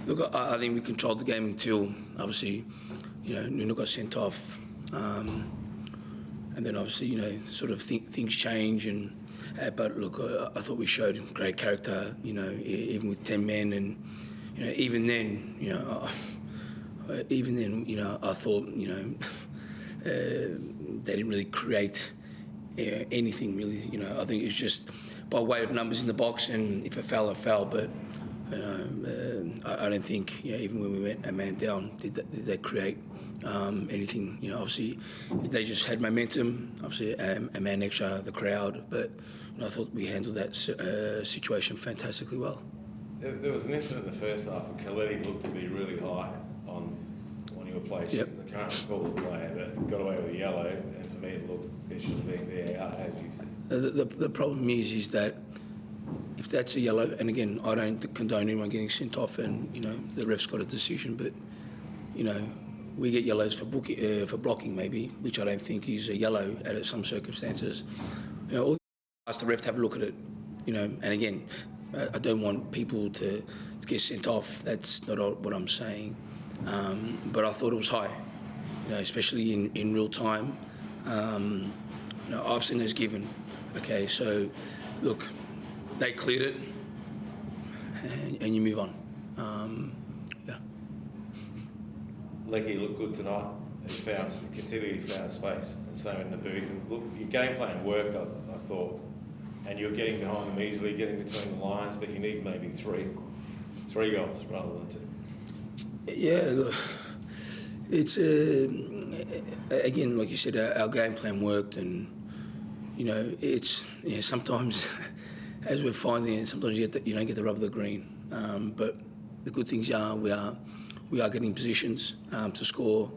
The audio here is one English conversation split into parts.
Look, I think we controlled the game until, obviously, Nuno got sent off. And then, obviously, sort of things change. But, look, I thought we showed great character, even with 10 men. And, even then, I thought, they didn't really create anything, really. I think it's just by way of numbers in the box, and if I fell, I fell. But I don't think, even when we went a man down, did they create anything. Obviously, they just had momentum. Obviously, a man extra, the crowd. But I thought we handled that situation fantastically well. There was an incident in the first half, and Khaledi looked to be really high on your play. Yep. I can't recall the play, but got away with a yellow, and for me it should have been VAR, as you said. The problem is that if that's a yellow, and again, I don't condone anyone getting sent off, and the ref's got a decision, but we get yellows for blocking maybe, which I don't think is a yellow at some circumstances. All ask the ref to have a look at it, and again, I don't want people to get sent off. That's not what I'm saying. But I thought it was high, especially in real time. I've seen those given. Okay, so look, they cleared it, and you move on. Yeah. Leggy looked good tonight. He continually found space, and same in the boot. And look, your game plan worked, I thought, and you're getting behind them easily, getting between the lines. But you need maybe three goals rather than two. Yeah, look, it's again, like you said, our game plan worked, and it's sometimes, as we're finding it, sometimes you don't get the rub of the green. But the good things are we are getting positions to score.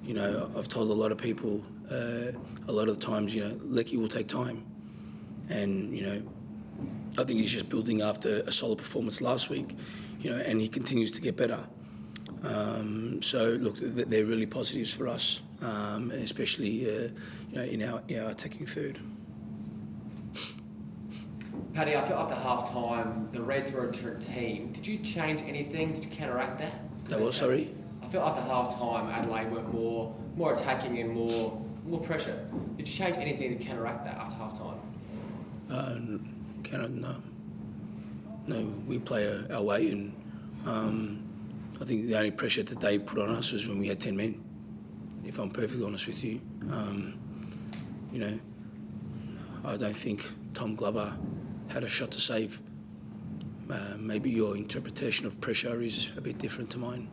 I've told a lot of people a lot of the times, Lecky will take time, and I think he's just building after a solid performance last week, and he continues to get better. So look, they're really positives for us, especially in our attacking third. Paddy, I feel after half time the Reds were a different team. Did you change anything to counteract that? That was, sorry? I feel after half time Adelaide were more attacking and more pressure. Did you change anything to counteract that after half time? No, we play our way, and I think the only pressure that they put on us was when we had 10 men, if I'm perfectly honest with you. I don't think Tom Glover had a shot to save. Maybe your interpretation of pressure is a bit different to mine.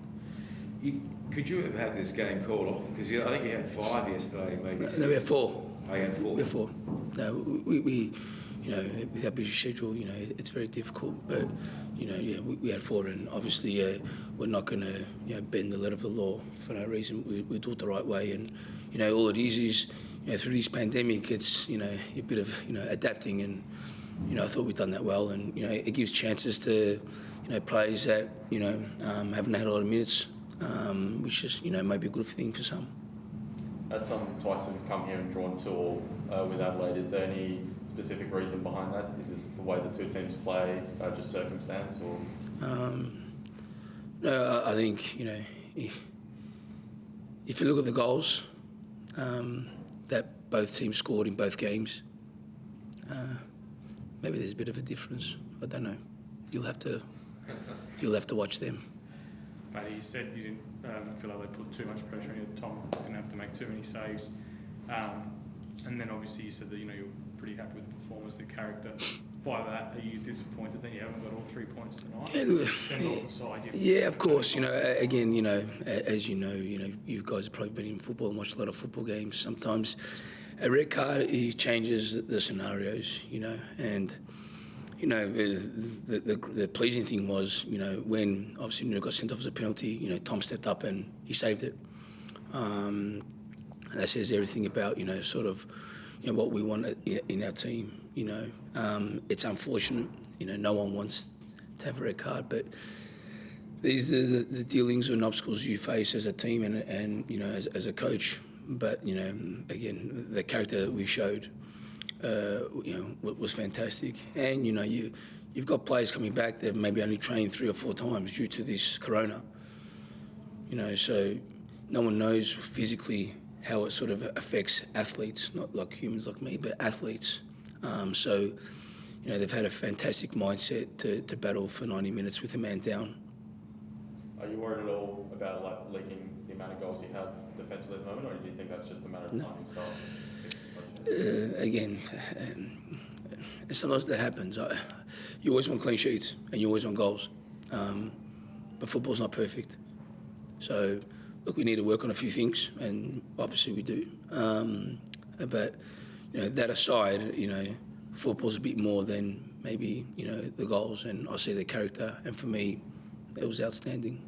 Could you have had this game called off? Because I think you had 5 yesterday, maybe. No, we had 4. Oh, you had 4? We had 4. No, we with our busy schedule, it's very difficult. But, we had 4, and obviously we're not going to, bend the letter of the law for no reason. We do it the right way, and, all it is, through this pandemic, it's, a bit of, adapting, and, I thought we've done that well, and, it gives chances to, players that, haven't had a lot of minutes, which is, maybe a good thing for some. At some twice we've come here and drawn 2 with Adelaide. Is there any specific reason behind that? Is this the way the two teams play, just circumstance, or? No, I think if you look at the goals that both teams scored in both games, maybe there's a bit of a difference. I don't know. You'll have to watch them. Paddy, you said you didn't feel like they put too much pressure on you. Tom didn't have to make too many saves. And then obviously you said that you're pretty happy with the performance, the character. By that, are you disappointed that you haven't got all 3 points tonight? Yeah, of course. Again, as you you guys have probably been in football and watched a lot of football games. Sometimes a red card changes the scenarios, and the pleasing thing was, when obviously Nuno got sent off as a penalty, Tom stepped up and he saved it. And that says everything about, sort of, what we want in our team. It's unfortunate, no one wants to have a red card, but these are the dealings and obstacles you face as a team and as a coach. But, again, the character that we showed, was fantastic. And, you you've got players coming back that maybe only trained 3 or 4 times due to this corona. You know, so no one knows physically how it sort of affects athletes, not like humans like me, but athletes. So, you know, they've had a fantastic mindset to battle for 90 minutes with a man down. Are you worried at all about like leaking the amount of goals you have defensively at the moment, or do you think that's just a matter of time yourself? Again, sometimes that happens. You always want clean sheets and you always want goals, but football's not perfect. So, look, we need to work on a few things, and obviously we do. But you know, that aside, you know, football's a bit more than maybe, you know, the goals, and I see the character, and for me, it was outstanding.